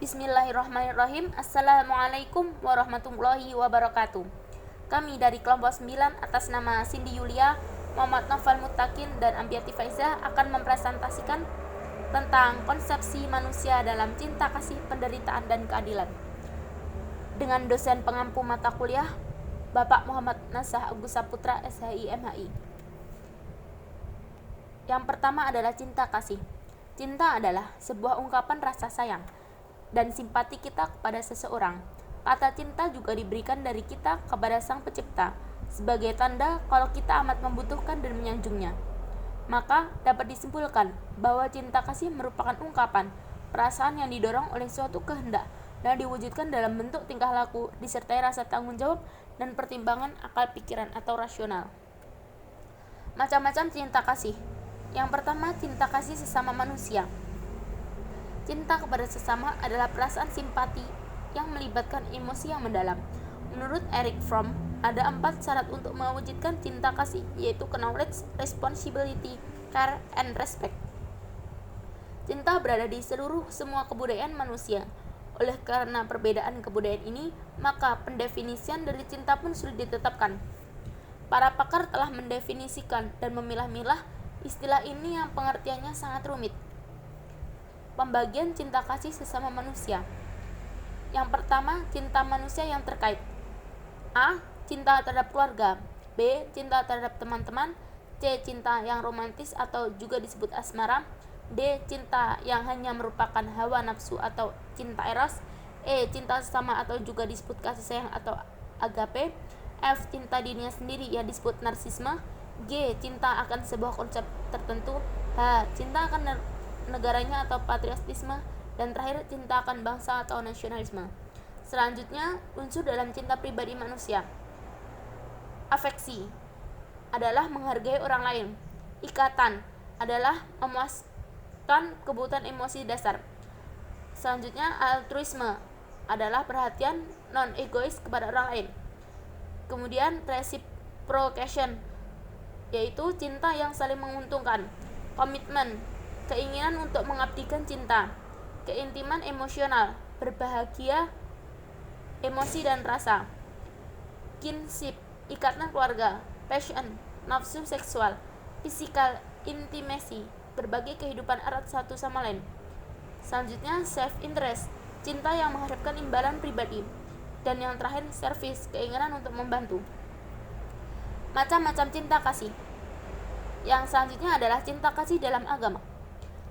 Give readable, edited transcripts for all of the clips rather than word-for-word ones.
Bismillahirrahmanirrahim. Assalamualaikum warahmatullahi wabarakatuh. Kami dari kelompok 9 atas nama Cindy Yulia, Muhammad Noval Mutakin, dan Ambiati Faizah akan mempresentasikan tentang konsepsi manusia dalam cinta kasih, penderitaan, dan keadilan dengan dosen pengampu mata kuliah Bapak Muhammad Nasah Agus Saputra, SHI MHI. Yang pertama adalah cinta kasih. Cinta adalah sebuah ungkapan rasa sayang dan simpati kita kepada seseorang. Kata cinta juga diberikan dari kita kepada Sang Pencipta sebagai tanda kalau kita amat membutuhkan dan menyanjungnya. Maka dapat disimpulkan bahwa cinta kasih merupakan ungkapan perasaan yang didorong oleh suatu kehendak dan diwujudkan dalam bentuk tingkah laku disertai rasa tanggung jawab dan pertimbangan akal pikiran atau rasional. Macam-macam cinta kasih. Yang pertama, cinta kasih sesama manusia. Cinta kepada sesama adalah perasaan simpati yang melibatkan emosi yang mendalam. Menurut Erich Fromm, ada 4 syarat untuk mewujudkan cinta kasih, yaitu knowledge, responsibility, care, and respect. Cinta berada di semua kebudayaan manusia. Oleh karena perbedaan kebudayaan ini, maka pendefinisian dari cinta pun sulit ditetapkan. Para pakar telah mendefinisikan dan memilah-milah istilah ini yang pengertiannya sangat rumit. Pembagian cinta kasih sesama manusia. Yang pertama, cinta manusia yang terkait. A. Cinta terhadap keluarga. B. Cinta terhadap teman-teman. C. Cinta yang romantis atau juga disebut asmara. D. Cinta yang hanya merupakan hawa nafsu atau cinta eros. E. Cinta sesama atau juga disebut kasih sayang atau agape. F. Cinta dirinya sendiri yang disebut narsisme. G. Cinta akan sebuah konsep tertentu. H. Cinta akan negaranya atau patriotisme. Dan terakhir, cinta akan bangsa atau nasionalisme. Selanjutnya, unsur dalam cinta pribadi manusia. Afeksi adalah menghargai orang lain. Ikatan adalah memuaskan kebutuhan emosi dasar. Selanjutnya, altruisme adalah perhatian non-egois kepada orang lain. Kemudian, reciprocation yaitu cinta yang saling menguntungkan. Komitmen, keinginan untuk mengabdikan cinta. Keintiman emosional, berbahagia emosi dan rasa. Kinship, ikatan keluarga. Passion, nafsu seksual. Physical intimacy, berbagi kehidupan erat satu sama lain. Selanjutnya, self-interest, cinta yang mengharapkan imbalan pribadi. Dan yang terakhir, service, keinginan untuk membantu. Macam-macam cinta kasih. Yang selanjutnya adalah cinta kasih dalam agama.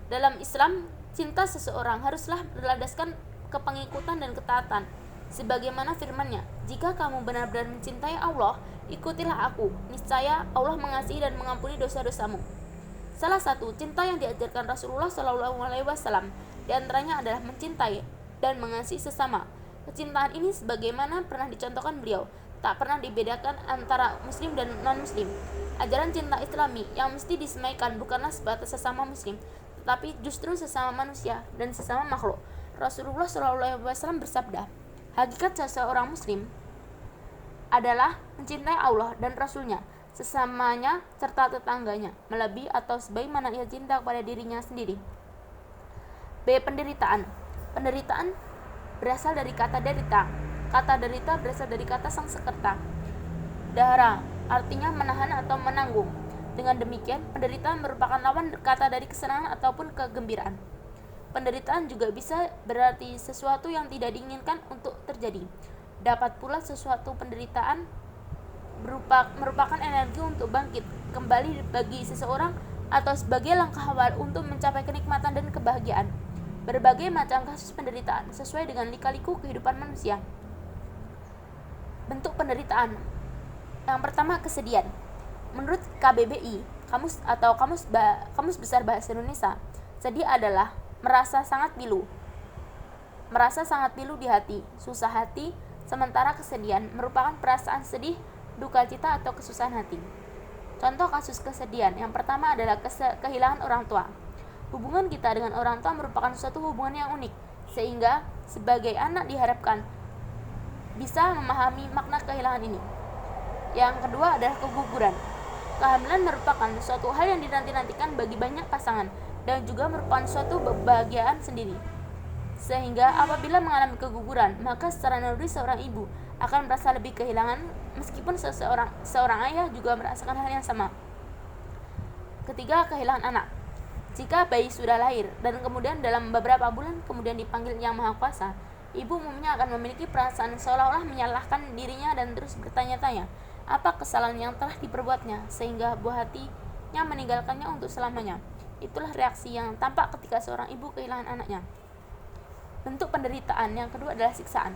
Dalam Islam, cinta seseorang haruslah berlandaskan kepengikutan dan ketaatan. Sebagaimana firman-Nya, "Jika kamu benar-benar mencintai Allah, ikutilah aku. Niscaya Allah mengasihi dan mengampuni dosa-dosamu." Salah satu cinta yang diajarkan Rasulullah SAW di antaranya adalah mencintai dan mengasihi sesama. Kecintaan ini sebagaimana pernah dicontohkan beliau, tak pernah dibedakan antara muslim dan non-muslim. Ajaran cinta Islami yang mesti disemaikan bukanlah sebatas sesama muslim, tetapi justru sesama manusia dan sesama makhluk. Rasulullah SAW bersabda, "Hakikat seseorang muslim adalah mencintai Allah dan Rasulnya, sesamanya serta tetangganya, melebihi atau sebagaimana ia cinta kepada dirinya sendiri." B. Penderitaan. Penderitaan berasal dari kata derita. Kata derita berasal dari kata Sanskerta dahara, artinya menahan atau menanggung. Dengan demikian, penderitaan merupakan lawan kata dari kesenangan ataupun kegembiraan. Penderitaan juga bisa berarti sesuatu yang tidak diinginkan untuk terjadi. Dapat pula sesuatu penderitaan merupakan energi untuk bangkit kembali bagi seseorang atau sebagai langkah awal untuk mencapai kenikmatan dan kebahagiaan. Berbagai macam kasus penderitaan sesuai dengan lika-liku kehidupan manusia. Bentuk penderitaan. Yang pertama, kesedihan. Menurut KBBI, Kamus Besar Bahasa Indonesia, sedih adalah merasa sangat pilu di hati, susah hati, sementara kesedihan merupakan perasaan sedih, duka cita, atau kesusahan hati. Contoh kasus kesedihan, yang pertama adalah kehilangan orang tua. Hubungan kita dengan orang tua merupakan suatu hubungan yang unik, sehingga sebagai anak diharapkan bisa memahami makna kehilangan ini. Yang kedua adalah keguguran. Kehamilan merupakan suatu hal yang dinanti-nantikan bagi banyak pasangan dan juga merupakan suatu kebahagiaan sendiri. Sehingga apabila mengalami keguguran, maka secara naluri seorang ibu akan merasa lebih kehilangan, meskipun seorang ayah juga merasakan hal yang sama. Ketiga, kehilangan anak. Jika bayi sudah lahir dan kemudian dalam beberapa bulan kemudian dipanggil Yang Maha Kuasa, ibu umumnya akan memiliki perasaan seolah-olah menyalahkan dirinya dan terus bertanya-tanya apa kesalahan yang telah diperbuatnya, sehingga buah hatinya meninggalkannya untuk selamanya. Itulah reaksi yang tampak ketika seorang ibu kehilangan anaknya. Bentuk penderitaan yang kedua adalah siksaan.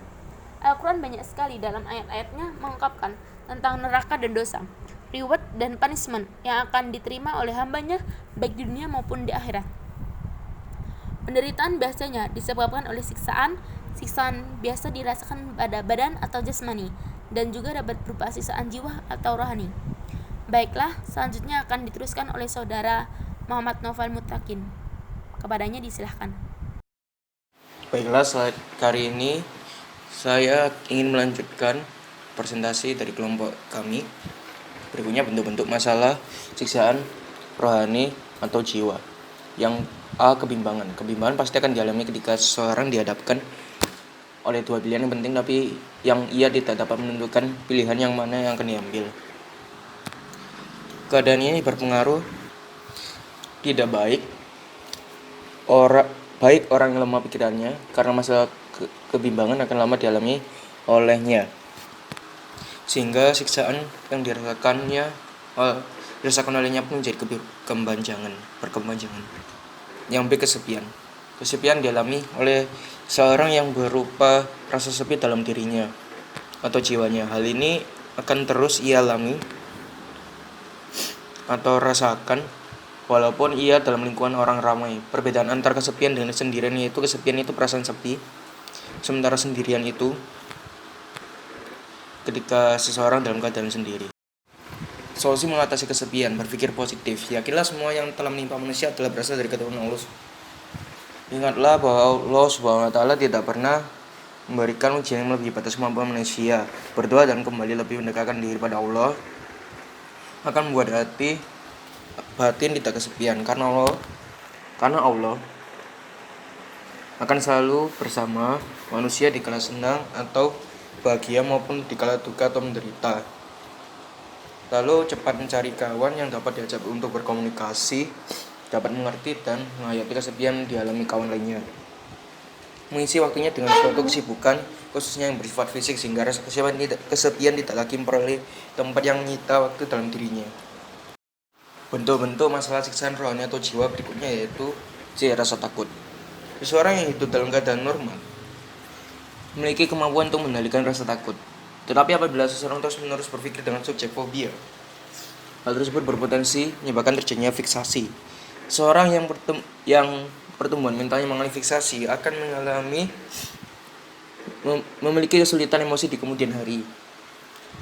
Al-Quran banyak sekali dalam ayat-ayatnya mengungkapkan tentang neraka dan dosa, reward dan punishment yang akan diterima oleh hambanya baik di dunia maupun di akhirat. Penderitaan biasanya disebabkan oleh siksaan biasa dirasakan pada badan atau jasmani, dan juga dapat berupa siksaan jiwa atau rohani. Baiklah, selanjutnya akan diteruskan oleh saudara Muhammad Novel Mutakin. Kepadanya disilahkan. Baiklah, kali ini saya ingin melanjutkan presentasi dari kelompok kami. Berikutnya bentuk-bentuk masalah siksaan rohani atau jiwa. Yang A, kebimbangan. Kebimbangan pasti akan dialami ketika seseorang dihadapkan oleh dua pilihan yang penting, tapi yang ia tidak dapat menentukan pilihan yang mana yang akan diambil. Keadaan ini berpengaruh tidak baik orang yang lemah pikirannya, karena masalah kebimbangan akan lama dialami olehnya, sehingga siksaan yang dirasakan olehnya pun menjadi berkepanjangan. Yang B, kesepian dialami oleh seorang yang berupa rasa sepi dalam dirinya atau jiwanya. Hal ini akan terus ia alami atau rasakan walaupun ia dalam lingkungan orang ramai. Perbedaan antara kesepian dengan kesendirian yaitu kesepian itu perasaan sepi, sementara sendirian itu ketika seseorang dalam keadaan sendiri. Solusi mengatasi kesepian: berpikir positif. Yakinlah semua yang telah menimpa manusia adalah berasal dari keturunan Allah. Ingatlah bahwa Allah SWT tidak pernah memberikan ujian yang lebih batas kemampuan manusia. Berdoa dan kembali lebih mendekatkan diri pada Allah akan membuat hati batin tidak kesepian, karena Allah akan selalu bersama manusia di kala senang atau bahagia maupun di kala duka atau menderita. Lalu cepat mencari kawan yang dapat diajak untuk berkomunikasi, dapat mengerti dan menghayati kesepian dialami kawan lainnya. Mengisi waktunya dengan suatu kesibukan, khususnya yang bersifat fisik, sehingga rasa kesepian tidak lagi memperoleh tempat yang menyita waktu dalam dirinya. Bentuk-bentuk masalah siksaan rohani atau jiwa berikutnya yaitu C, rasa takut. Seseorang yang hidup dalam keadaan normal memiliki kemampuan untuk mengendalikan rasa takut. Tetapi apabila seseorang terus-menerus berpikir dengan subjek fobia, hal tersebut berpotensi menyebabkan terjadinya fiksasi. Seorang yang pertumbuhan mentalnya mengalami fiksasi akan memiliki kesulitan emosi di kemudian hari.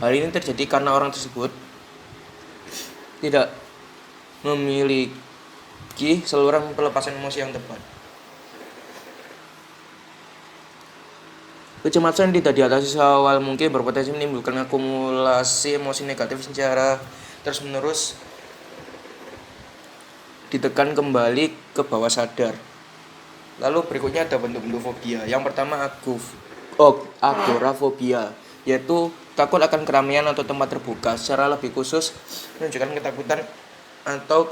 Hal ini terjadi karena orang tersebut tidak memiliki saluran pelepasan emosi yang tepat. Kecemasan yang tidak diatasi seawal mungkin berpotensi menimbulkan akumulasi emosi negatif secara terus-menerus ditekan kembali ke bawah sadar. Lalu berikutnya ada bentuk-bentuk fobia. Yang pertama agorafobia, yaitu takut akan keramaian atau tempat terbuka. Secara lebih khusus menunjukkan ketakutan atau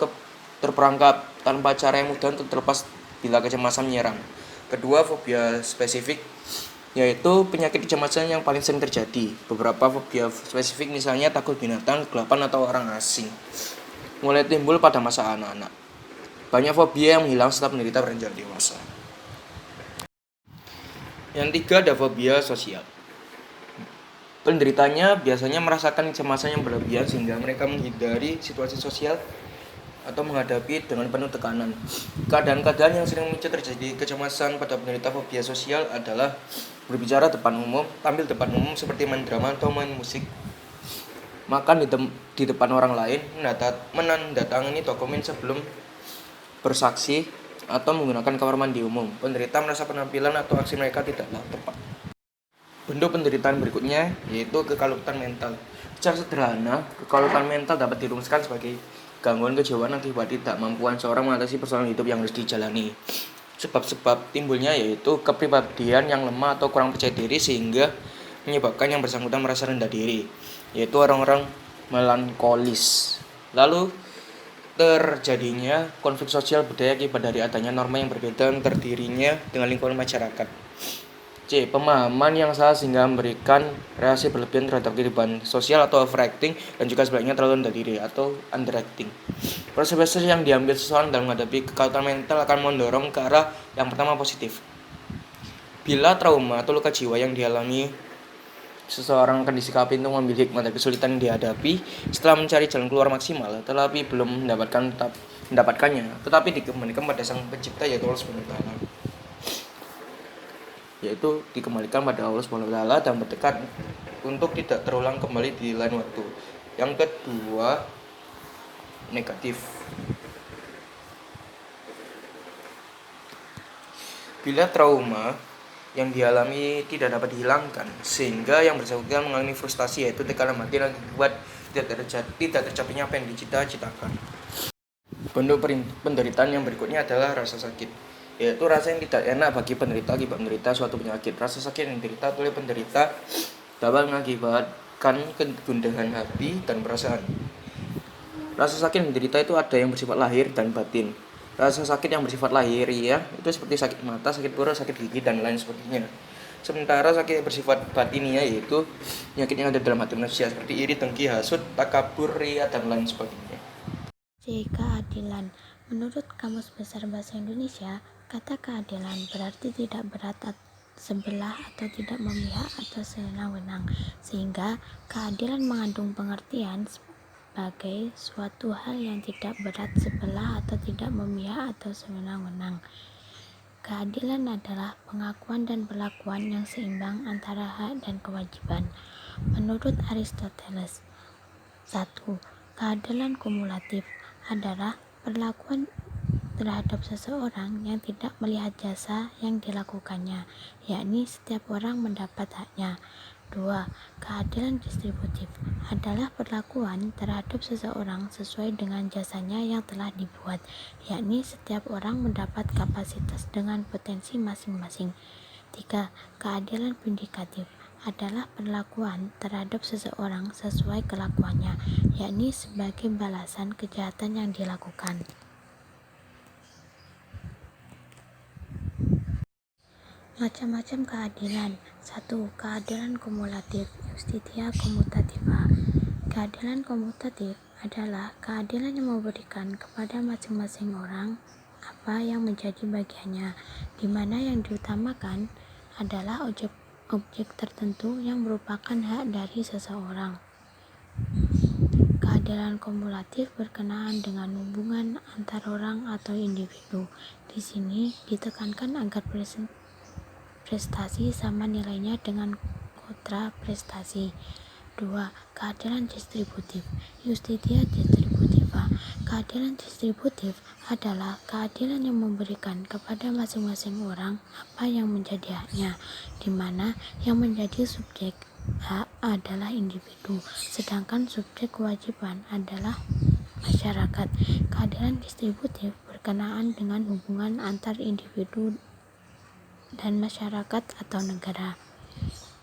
terperangkap tanpa cara yang mudah untuk terlepas bila kecemasan menyerang. Kedua, fobia spesifik, yaitu penyakit kecemasan yang paling sering terjadi. Beberapa fobia spesifik misalnya takut binatang, kegelapan, atau orang asing mulai timbul pada masa anak-anak. Banyak fobia yang menghilang setelah penderita beranjak dewasa. Yang tiga, ada fobia sosial. Penderitanya biasanya merasakan kecemasan yang berlebihan sehingga mereka menghindari situasi sosial atau menghadapi dengan penuh tekanan. Keadaan-keadaan yang sering memicu terjadi kecemasan pada penderita fobia sosial adalah berbicara depan umum, tampil depan umum seperti main drama atau main musik, makan di depan orang lain, menandatangani dokumen sebelum bersaksi, atau menggunakan kamar mandi umum. Penderita merasa penampilan atau aksi mereka tidaklah tepat. Bentuk penderitaan berikutnya yaitu kekalutan mental. Secara sederhana, kekalutan mental dapat dirumuskan sebagai gangguan kejiwaan akibat tidak mampuan seorang mengatasi persoalan hidup yang harus dijalani. Sebab-sebab timbulnya yaitu kepribadian yang lemah atau kurang percaya diri sehingga menyebabkan yang bersangkutan merasa rendah diri, yaitu orang-orang melankolis. Lalu terjadinya konflik sosial budaya akibat dari adanya norma yang berbeda terdirinya dengan lingkungan masyarakat. C. Pemahaman yang salah sehingga memberikan reaksi berlebihan terhadap kehidupan sosial atau overacting dan juga sebaliknya terlalu rendah diri atau underacting. Proses yang diambil seseorang dalam menghadapi kekalutan mental akan mendorong ke arah yang pertama positif. Bila trauma atau luka jiwa yang dialami seseorang akan disikapi untuk mengambil hikmah dari kesulitan yang dihadapi setelah mencari jalan keluar maksimal, tetapi belum mendapatkannya, tetapi dikembalikan pada Sang Pencipta yaitu Allah Subhanahu wa taala. Yaitu dikembalikan pada Allah Subhanahu wa taala dan bertekad untuk tidak terulang kembali di lain waktu. Yang kedua, negatif. Bila trauma yang dialami tidak dapat dihilangkan sehingga yang bersangkutan mengalami frustasi yaitu tekanan hati dan akibat tidak tercapainya apa yang dicita-citakan. Bentuk penderitaan yang berikutnya adalah rasa sakit, yaitu rasa yang tidak enak bagi penderita akibat menderita suatu penyakit. Rasa sakit yang diderita oleh penderita dapat mengakibatkan kegundahan hati dan perasaan. Rasa sakit yang diderita itu ada yang bersifat lahir dan batin. Rasa sakit yang bersifat lahiriah itu seperti sakit mata, sakit perut, sakit gigi, dan lain sebagainya. Sementara sakit yang bersifat batiniah yaitu penyakit yang ada dalam hati manusia seperti iri, dengki, hasut, takabur, ria, dan lain sebagainya. C. Keadilan. Menurut Kamus Besar Bahasa Indonesia, kata keadilan berarti tidak berat sebelah atau tidak memihak atau sewenang-wenang, sehingga keadilan mengandung pengertian sebagai suatu hal yang tidak berat sebelah atau tidak memihak atau sewenang-wenang. Keadilan adalah pengakuan dan perlakuan yang seimbang antara hak dan kewajiban. Menurut Aristoteles, 1. Keadilan kumulatif adalah perlakuan terhadap seseorang yang tidak melihat jasa yang dilakukannya, yakni setiap orang mendapat haknya. 2. Keadilan distributif adalah perlakuan terhadap seseorang sesuai dengan jasanya yang telah dibuat, yakni setiap orang mendapat kapasitas dengan potensi masing-masing. 3. Keadilan vindikatif adalah perlakuan terhadap seseorang sesuai kelakuannya, yakni sebagai balasan kejahatan yang dilakukan. Macam-macam keadilan. 1. Keadilan kumulatif, justitia commutativa. Keadilan komutatif adalah keadilan yang memberikan kepada masing-masing orang apa yang menjadi bagiannya, di mana yang diutamakan adalah objek tertentu yang merupakan hak dari seseorang. Keadilan kumulatif berkenaan dengan hubungan antar orang atau individu. Di sini ditekankan agar prestasi sama nilainya dengan kontra prestasi. 2. Keadilan distributif, justitia distributiva. Keadilan distributif adalah keadilan yang memberikan kepada masing-masing orang apa yang menjadi haknya, di mana yang menjadi subjek hak adalah individu, sedangkan subjek kewajiban adalah masyarakat. Keadilan distributif berkenaan dengan hubungan antar individu dan masyarakat atau negara.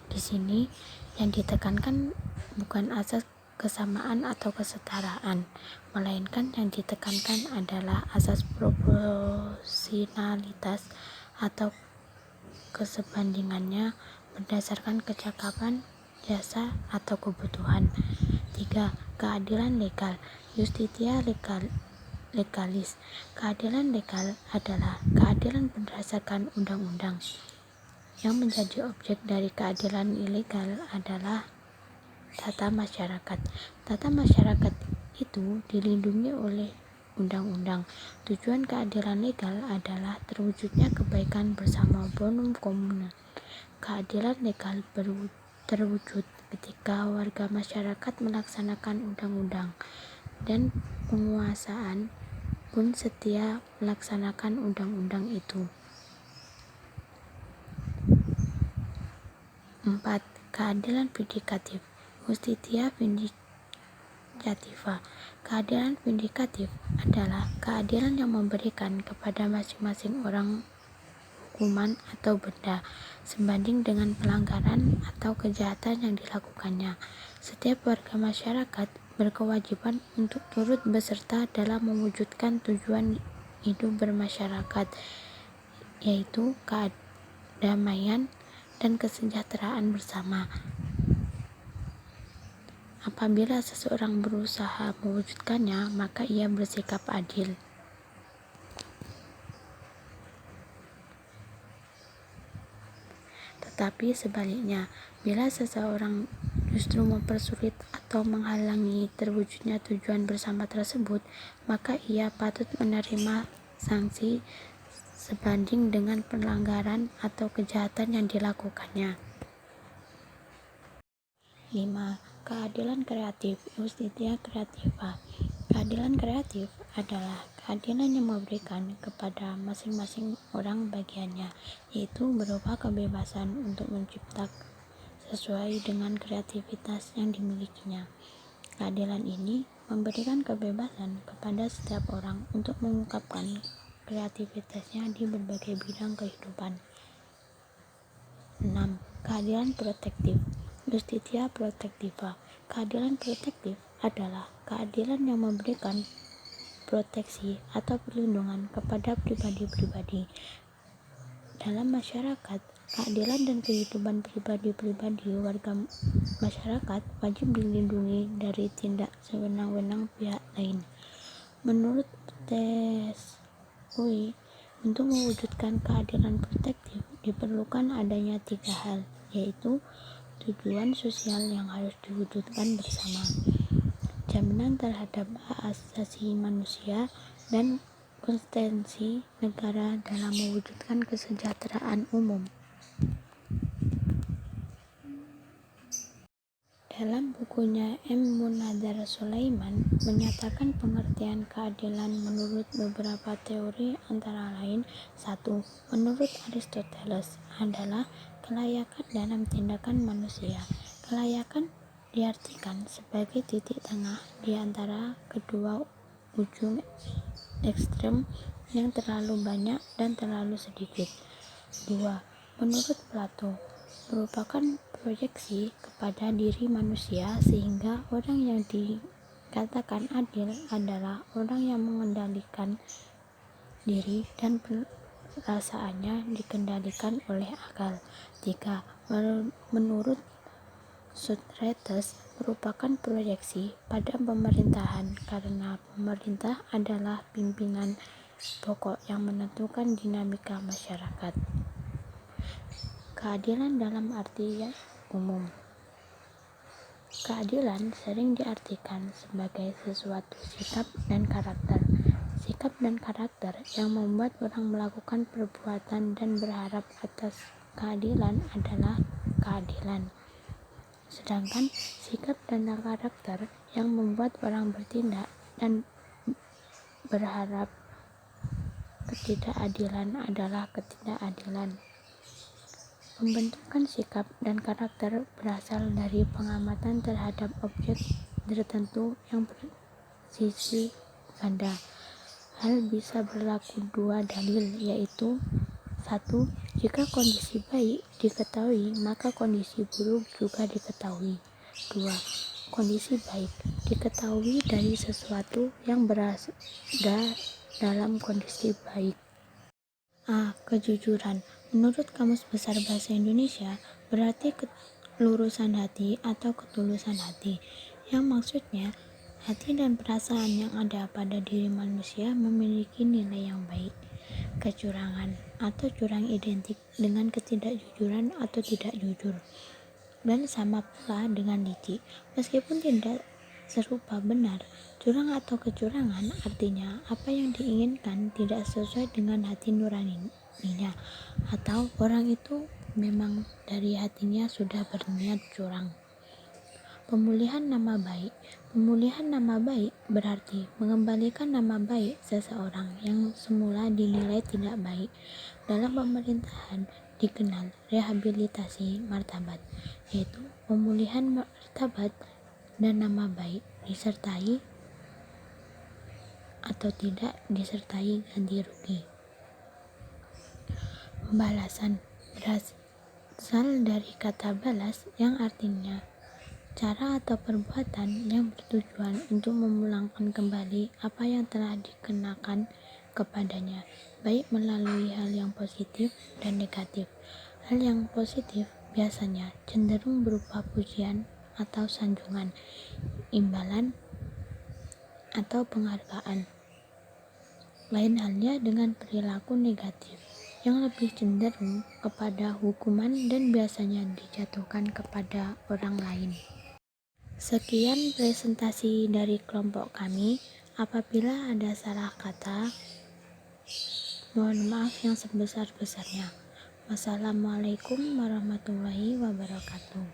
Di sini yang ditekankan bukan asas kesamaan atau kesetaraan, melainkan yang ditekankan adalah asas proporsionalitas atau kesebandingannya berdasarkan kecakapan, jasa, atau kebutuhan. 3. Keadilan legal, justitia legalis. Keadilan legal adalah keadilan berdasarkan undang-undang. Yang menjadi objek dari keadilan ilegal adalah tata masyarakat. Tata masyarakat itu dilindungi oleh undang-undang. Tujuan keadilan legal adalah terwujudnya kebaikan bersama bonum comune. Keadilan legal terwujud ketika warga masyarakat melaksanakan undang-undang dan penguasaan pun setia melaksanakan undang-undang itu. 4. Keadilan vindikatif, justitia vindicativa. Keadilan vindikatif adalah keadilan yang memberikan kepada masing-masing orang hukuman atau benda sebanding dengan pelanggaran atau kejahatan yang dilakukannya. Setiap warga masyarakat berkewajiban untuk turut beserta dalam mewujudkan tujuan hidup bermasyarakat, yaitu kedamaian dan kesejahteraan bersama. Apabila seseorang berusaha mewujudkannya, maka ia bersikap adil. Tetapi sebaliknya, bila seseorang justru mempersulit atau menghalangi terwujudnya tujuan bersama tersebut, maka ia patut menerima sanksi sebanding dengan pelanggaran atau kejahatan yang dilakukannya. 5. Keadilan kreatif, Justitia Creativa. Keadilan kreatif adalah keadilan yang memberikan kepada masing-masing orang bagiannya, yaitu berupa kebebasan untuk mencipta sesuai dengan kreativitas yang dimilikinya. Keadilan ini memberikan kebebasan kepada setiap orang untuk mengungkapkan kreativitasnya di berbagai bidang kehidupan. 6. Keadilan protektif, Justitia Protectiva. Keadilan protektif adalah keadilan yang memberikan proteksi atau perlindungan kepada pribadi-pribadi. Dalam masyarakat, keadilan dan kehidupan pribadi-pribadi warga masyarakat wajib dilindungi dari tindak sewenang-wenang pihak lain. Menurut TSUI, untuk mewujudkan keadilan protektif diperlukan adanya 3 hal, yaitu tujuan sosial yang harus diwujudkan bersama, jaminan terhadap hak asasi manusia, dan konsistensi negara dalam mewujudkan kesejahteraan umum. Dalam bukunya M. Munadar Sulaiman menyatakan pengertian keadilan menurut beberapa teori antara lain: 1. Menurut Aristoteles adalah kelayakan dalam tindakan manusia. Kelayakan diartikan sebagai titik tengah di antara kedua ujung ekstrem yang terlalu banyak dan terlalu sedikit. 2. Menurut Plato, merupakan proyeksi kepada diri manusia, sehingga orang yang dikatakan adil adalah orang yang mengendalikan diri dan perasaannya dikendalikan oleh akal. 3. Menurut Socrates, merupakan proyeksi pada pemerintahan, karena pemerintah adalah pimpinan pokok yang menentukan dinamika masyarakat. Keadilan dalam arti umum. Keadilan sering diartikan sebagai sesuatu sikap dan karakter. Sikap dan karakter yang membuat orang melakukan perbuatan dan berharap atas keadilan adalah keadilan. Sedangkan sikap dan karakter yang membuat orang bertindak dan berharap ketidakadilan adalah ketidakadilan. Pembentukan sikap dan karakter berasal dari pengamatan terhadap objek tertentu yang bersisi ganda. Hal bisa berlaku 2 dalil, yaitu: 1. Jika kondisi baik diketahui, maka kondisi buruk juga diketahui. 2. Kondisi baik diketahui dari sesuatu yang berada dalam kondisi baik. A. Kejujuran. Menurut Kamus Besar Bahasa Indonesia, berarti kelurusan hati atau ketulusan hati, yang maksudnya hati dan perasaan yang ada pada diri manusia memiliki nilai yang baik. Kecurangan atau curang identik dengan ketidakjujuran atau tidak jujur, dan sama pula dengan licik. Meskipun tidak serupa benar, curang atau kecurangan artinya apa yang diinginkan tidak sesuai dengan hati nuraninya, atau orang itu memang dari hatinya sudah berniat curang. Pemulihan nama baik. Pemulihan nama baik berarti mengembalikan nama baik seseorang yang semula dinilai tidak baik. Dalam pemerintahan dikenal rehabilitasi martabat, yaitu pemulihan martabat dan nama baik disertai atau tidak disertai ganti rugi. Pembalasan berasal dari kata balas yang artinya cara atau perbuatan yang bertujuan untuk memulangkan kembali apa yang telah dikenakan kepadanya, baik melalui hal yang positif dan negatif. Hal yang positif biasanya cenderung berupa pujian atau sanjungan, imbalan, atau penghargaan. Lain halnya dengan perilaku negatif yang lebih cenderung kepada hukuman dan biasanya dijatuhkan kepada orang lain. Sekian presentasi dari kelompok kami. Apabila ada salah kata, mohon maaf yang sebesar-besarnya. Wassalamualaikum warahmatullahi wabarakatuh.